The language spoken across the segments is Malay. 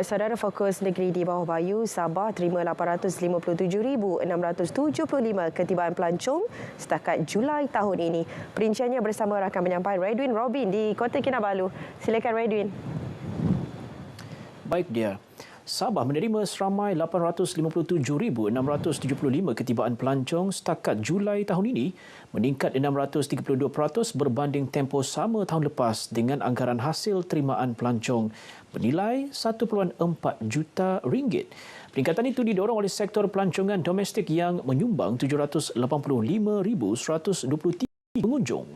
Baik saudara, Fokus Negeri di Bawah Bayu, Sabah terima 857,675 ketibaan pelancong setakat Julai tahun ini. Perinciannya bersama rakan penyampai Redwin Robin di Kota Kinabalu. Silakan Redwin. Baik dia. Sabah menerima seramai 857,675 ketibaan pelancong setakat Julai tahun ini, meningkat 632% berbanding tempoh sama tahun lepas dengan anggaran hasil terimaan pelancong bernilai 1.4 juta ringgit. Peningkatan itu didorong oleh sektor pelancongan domestik yang menyumbang 785,123 pengunjung.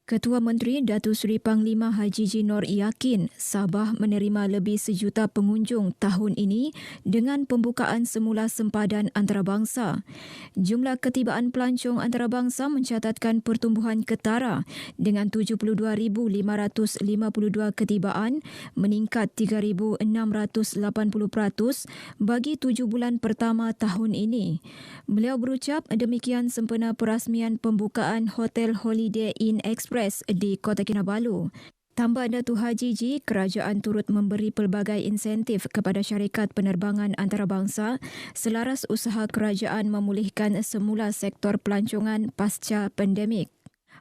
Ketua Menteri Datuk Seri Panglima Haji G. Nor yakin Sabah menerima lebih 1 juta pengunjung tahun ini dengan pembukaan semula sempadan antarabangsa. Jumlah ketibaan pelancong antarabangsa mencatatkan pertumbuhan ketara dengan 72,552 ketibaan, meningkat 3,680% bagi 7 bulan pertama tahun ini. Beliau berucap demikian sempena perasmian pembukaan Hotel Holiday Inn Express di Kota Kinabalu. Tambah Datuk Haji G, kerajaan turut memberi pelbagai insentif kepada syarikat penerbangan antarabangsa selaras usaha kerajaan memulihkan semula sektor pelancongan pasca pandemik.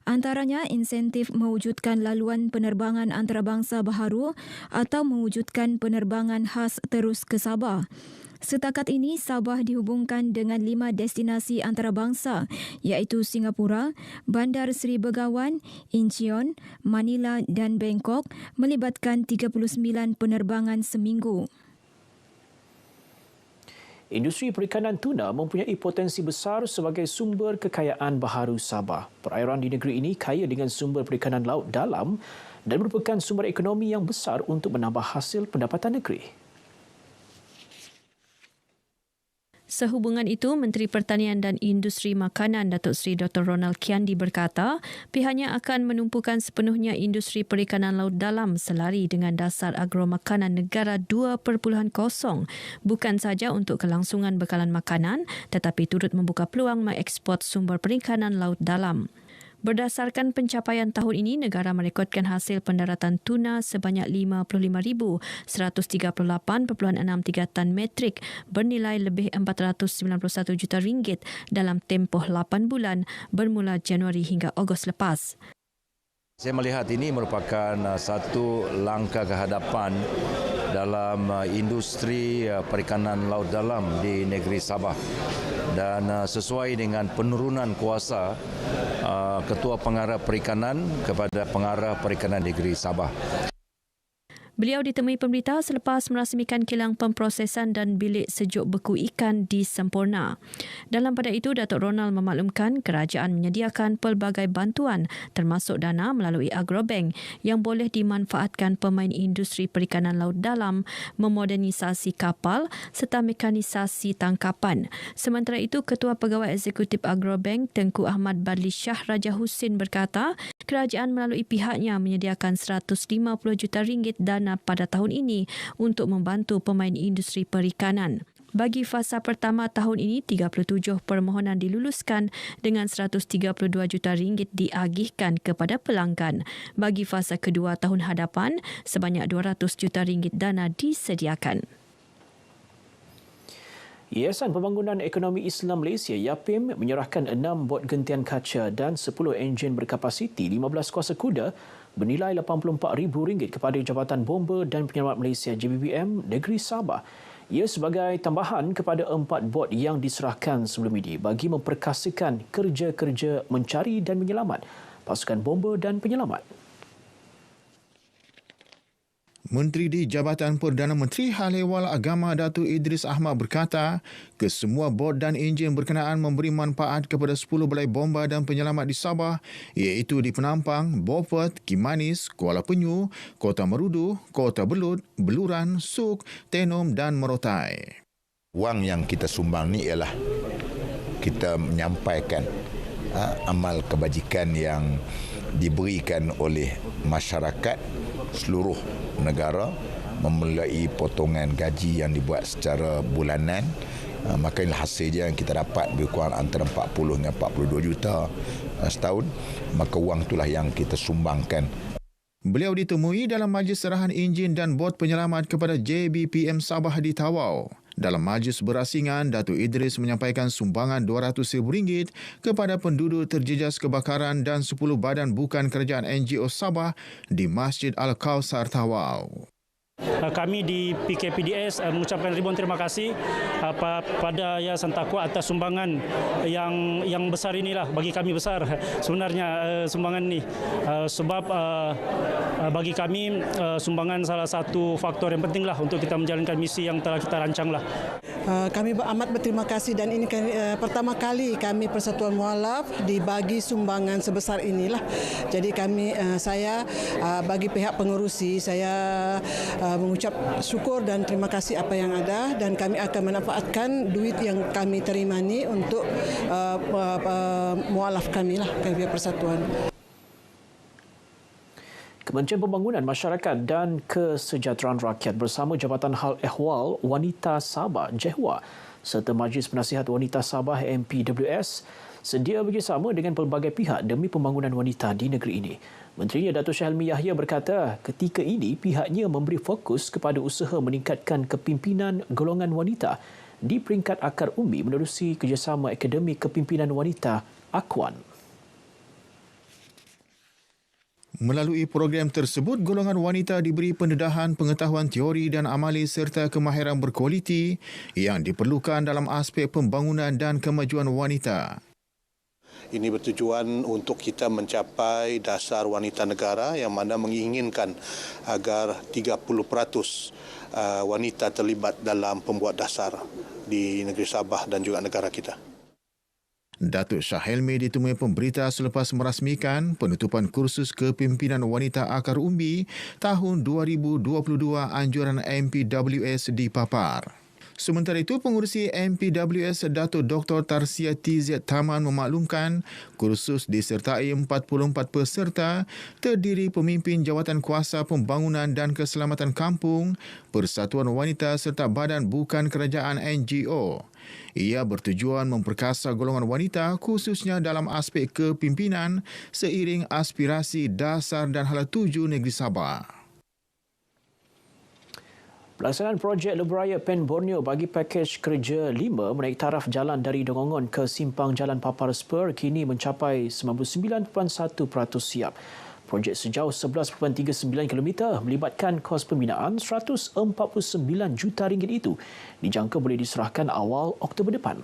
Antaranya insentif mewujudkan laluan penerbangan antarabangsa baharu atau mewujudkan penerbangan khas terus ke Sabah. Setakat ini, Sabah dihubungkan dengan 5 destinasi antarabangsa iaitu Singapura, Bandar Seri Begawan, Incheon, Manila dan Bangkok melibatkan 39 penerbangan seminggu. Industri perikanan tuna mempunyai potensi besar sebagai sumber kekayaan baharu Sabah. Perairan di negeri ini kaya dengan sumber perikanan laut dalam dan merupakan sumber ekonomi yang besar untuk menambah hasil pendapatan negeri. Sehubungan itu, Menteri Pertanian dan Industri Makanan Datuk Seri Dr. Ronald Kiandi berkata, pihaknya akan menumpukan sepenuhnya industri perikanan laut dalam selari dengan dasar agromakanan negara 2.0, bukan sahaja untuk kelangsungan bekalan makanan tetapi turut membuka peluang mengeksport sumber perikanan laut dalam. Berdasarkan pencapaian tahun ini, negara merekodkan hasil pendaratan tuna sebanyak 55,138.63 tan metrik bernilai lebih 491 juta ringgit dalam tempoh 8 bulan bermula Januari hingga Ogos lepas. Saya melihat ini merupakan satu langkah ke hadapan dalam industri perikanan laut dalam di negeri Sabah dan sesuai dengan penurunan kuasa Ketua Pengarah Perikanan kepada Pengarah Perikanan Negeri Sabah. Beliau ditemui pemberita selepas merasmikan kilang pemprosesan dan bilik sejuk beku ikan di Semporna. Dalam pada itu, Datuk Ronald memaklumkan kerajaan menyediakan pelbagai bantuan termasuk dana melalui Agrobank yang boleh dimanfaatkan pemain industri perikanan laut dalam, memodernisasi kapal serta mekanisasi tangkapan. Sementara itu, Ketua Pegawai Eksekutif Agrobank Tengku Ahmad Badli Shah Raja Husin berkata, kerajaan melalui pihaknya menyediakan 150 juta ringgit dana pada tahun ini untuk membantu pemain industri perikanan. Bagi fasa pertama tahun ini, 37 permohonan diluluskan dengan 132 juta ringgit diagihkan kepada pelanggan. Bagi fasa kedua tahun hadapan, sebanyak 200 juta ringgit dana disediakan. Yayasan Pembangunan Ekonomi Islam Malaysia YAPIM menyerahkan 6 bot gentian kaca dan 10 enjin berkapasiti 15 kuasa kuda bernilai RM84,000 kepada Jabatan Bomba dan Penyelamat Malaysia JBBM Negeri Sabah. Ia sebagai tambahan kepada 4 bot yang diserahkan sebelum ini bagi memperkasakan kerja-kerja mencari dan menyelamat pasukan bomba dan penyelamat. Menteri di Jabatan Perdana Menteri Hal Ehwal Agama Datuk Idris Ahmad berkata, kesemua bot dan enjin berkenaan memberi manfaat kepada 10 balai bomba dan penyelamat di Sabah iaitu di Penampang, Beaufort, Kimanis, Kuala Penyu, Kota Merudu, Kota Belud, Beluran, Suk, Tenom dan Merotai. Wang yang kita sumbang ni ialah kita menyampaikan amal kebajikan yang diberikan oleh masyarakat seluruh negara memulai potongan gaji yang dibuat secara bulanan. Maka inilah hasil dia yang kita dapat lebih kurang antara 40 dengan 42 juta setahun. Maka wang itulah yang kita sumbangkan. Beliau ditemui dalam majlis serahan enjin dan bot penyelamat kepada JBPM Sabah di Tawau. Dalam majlis berasingan, Datuk Idris menyampaikan sumbangan RM200,000 kepada penduduk terjejas kebakaran dan 10 badan bukan kerajaan NGO Sabah di Masjid Al-Kausar Tawau. Kami di PKPDS mengucapkan ribuan terima kasih pada Yayasan Taqwa atas sumbangan yang besar inilah. Bagi kami besar sebenarnya sumbangan ini, sebab bagi kami sumbangan salah satu faktor yang pentinglah untuk kita menjalankan misi yang telah kita rancanglah. Kami amat berterima kasih dan ini pertama kali kami Persatuan Mualaf dibagi sumbangan sebesar inilah. Jadi saya bagi pihak pengerusi saya mengucap syukur dan terima kasih apa yang ada, dan kami akan memanfaatkan duit yang kami terima ini untuk mualaf kami lah, kami persatuan. Kementerian Pembangunan Masyarakat dan Kesejahteraan Rakyat bersama Jabatan Hal Ehwal Wanita Sabah JEHWA serta Majlis Penasihat Wanita Sabah MPWS sedia bekerjasama dengan pelbagai pihak demi pembangunan wanita di negeri ini. Menterinya Datuk Syahelmi Yahya berkata ketika ini pihaknya memberi fokus kepada usaha meningkatkan kepimpinan golongan wanita di peringkat akar umbi menerusi kerjasama Akademi Kepimpinan Wanita AKWAN. Melalui program tersebut, golongan wanita diberi pendedahan pengetahuan teori dan amali serta kemahiran berkualiti yang diperlukan dalam aspek pembangunan dan kemajuan wanita. Ini bertujuan untuk kita mencapai dasar wanita negara yang mana menginginkan agar 30% wanita terlibat dalam pembuat dasar di negeri Sabah dan juga negara kita. Datuk Syahelmi ditemui pemberita selepas merasmikan penutupan kursus kepimpinan wanita akar umbi tahun 2022 anjuran MPWS di Papar. Sementara itu, pengurusi MPWS Datuk Dr. Tarsia TZ Taman memaklumkan kursus disertai 44 peserta terdiri pemimpin jawatan kuasa pembangunan dan keselamatan kampung, Persatuan Wanita serta badan bukan kerajaan NGO. Ia bertujuan memperkasa golongan wanita khususnya dalam aspek kepimpinan seiring aspirasi dasar dan hala tuju negeri Sabah. Pelaksanaan projek Lebuhraya Pen Borneo bagi pakej kerja 5 menaik taraf jalan dari Dongongon ke simpang Jalan Papar Spur kini mencapai 99.1% siap. Projek sejauh 11.39 km melibatkan kos pembinaan RM149 juta itu dijangka boleh diserahkan awal Oktober depan.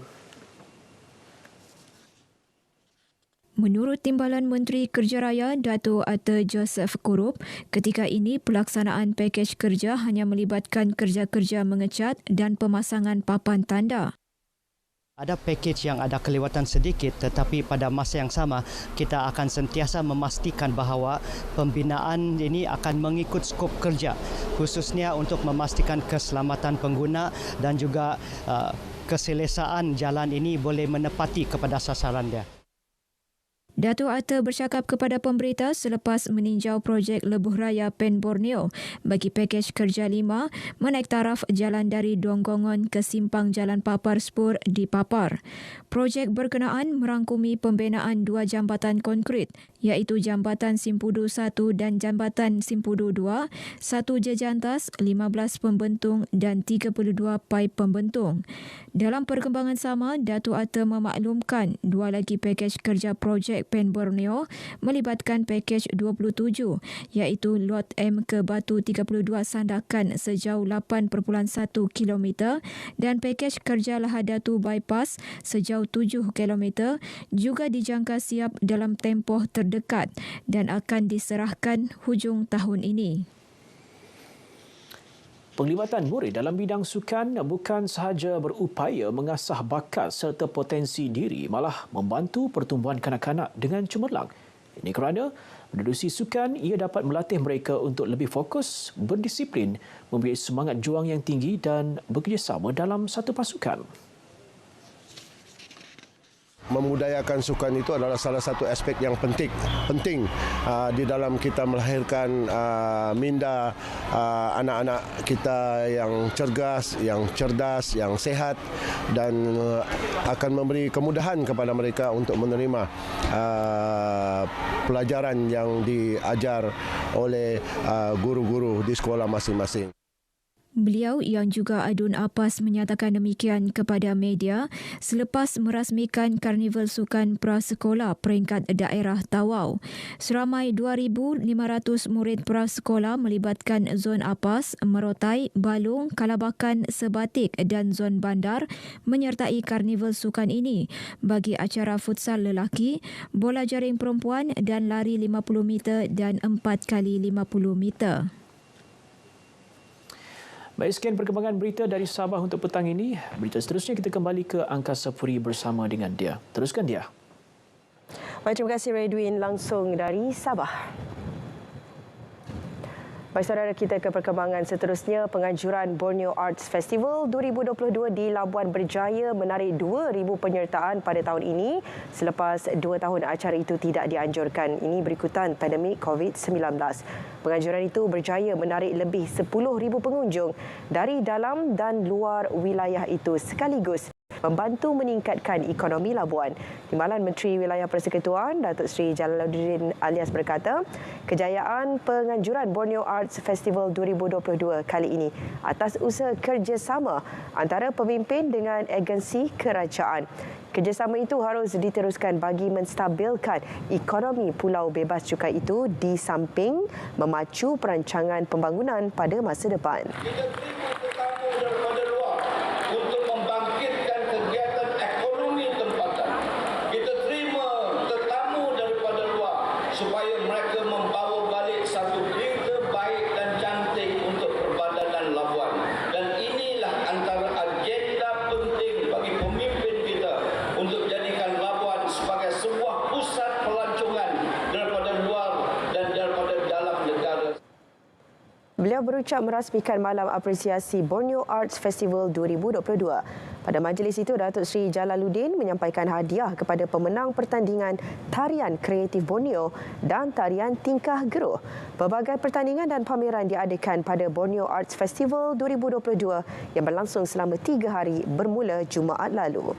Menurut Timbalan Menteri Kerja Raya Dato' Atta Joseph Kurup, ketika ini pelaksanaan pakej kerja hanya melibatkan kerja-kerja mengecat dan pemasangan papan tanda. Ada pakej yang ada kelewatan sedikit, tetapi pada masa yang sama kita akan sentiasa memastikan bahawa pembinaan ini akan mengikut skop kerja, khususnya untuk memastikan keselamatan pengguna dan juga keselesaan jalan ini boleh menepati kepada sasaran dia. Dato' Atta bercakap kepada pemberita selepas meninjau projek Lebuhraya Pen Borneo bagi pakej kerja 5 menaik taraf jalan dari Dongongon ke simpang Jalan Papar Spur di Papar. Projek berkenaan merangkumi pembinaan 2 jambatan konkrit iaitu Jambatan Simpudu 1 dan Jambatan Simpudu 2, 1 jejantas, 15 pembentung dan 32 paip pembentung. Dalam perkembangan sama, Dato' Atta memaklumkan 2 lagi pakej kerja projek Pen Borneo melibatkan pakej 27 iaitu Lot M ke Batu 32 Sandakan sejauh 8.1 km dan pakej kerja Lahadatu Bypass sejauh 7 km juga dijangka siap dalam tempoh terdekat dan akan diserahkan hujung tahun ini. Penglibatan murid dalam bidang sukan bukan sahaja berupaya mengasah bakat serta potensi diri, malah membantu pertumbuhan kanak-kanak dengan cemerlang. Ini kerana menerusi sukan, ia dapat melatih mereka untuk lebih fokus, berdisiplin, mempunyai semangat juang yang tinggi dan bekerjasama dalam satu pasukan. Memudayakan sukan itu adalah salah satu aspek yang penting di dalam kita melahirkan minda anak-anak kita yang cergas, yang cerdas, yang sehat dan akan memberi kemudahan kepada mereka untuk menerima pelajaran yang diajar oleh guru-guru di sekolah masing-masing. Beliau yang juga Adun Apas menyatakan demikian kepada media selepas merasmikan Karnival Sukan Prasekolah peringkat daerah Tawau. Seramai 2,500 murid prasekolah melibatkan Zon Apas, Merotai, Balung, Kalabakan, Sebatik dan Zon Bandar menyertai Karnival Sukan ini bagi acara futsal lelaki, bola jaring perempuan dan lari 50 meter dan 4x50 meter. Baik, sekian perkembangan berita dari Sabah untuk petang ini. Berita seterusnya kita kembali ke Angkasa Puri bersama dengan Dia. Teruskan Dia. Baik, terima kasih Redwin langsung dari Sabah. Baik saudara, kita ke perkembangan seterusnya. Penganjuran Borneo Arts Festival 2022 di Labuan berjaya menarik 2,000 penyertaan pada tahun ini selepas 2 tahun acara itu tidak dianjurkan. Ini berikutan pandemik COVID-19. Penganjuran itu berjaya menarik lebih 10,000 pengunjung dari dalam dan luar wilayah itu sekaligus, membantu meningkatkan ekonomi Labuan. Timbalan Menteri Wilayah Persekutuan Datuk Seri Jalaluddin Alias berkata, kejayaan penganjuran Borneo Arts Festival 2022 kali ini atas usaha kerjasama antara pemimpin dengan agensi kerajaan. Kerjasama itu harus diteruskan bagi menstabilkan ekonomi Pulau Bebas Cukai itu di samping memacu perancangan pembangunan pada masa depan. Supaya mereka membawa balik satu berita baik dan cantik untuk Perbadanan Labuan. Dan inilah antara agenda penting bagi pemimpin kita untuk jadikan Labuan sebagai sebuah pusat pelancongan daripada luar dan daripada dalam negara. Beliau berucap merasmikan Malam Apresiasi Borneo Arts Festival 2022. Pada majlis itu, Datuk Seri Jalaluddin menyampaikan hadiah kepada pemenang pertandingan Tarian Kreatif Borneo dan Tarian Tingkah Geruh. Pelbagai pertandingan dan pameran diadakan pada Borneo Arts Festival 2022 yang berlangsung selama 3 hari bermula Jumaat lalu.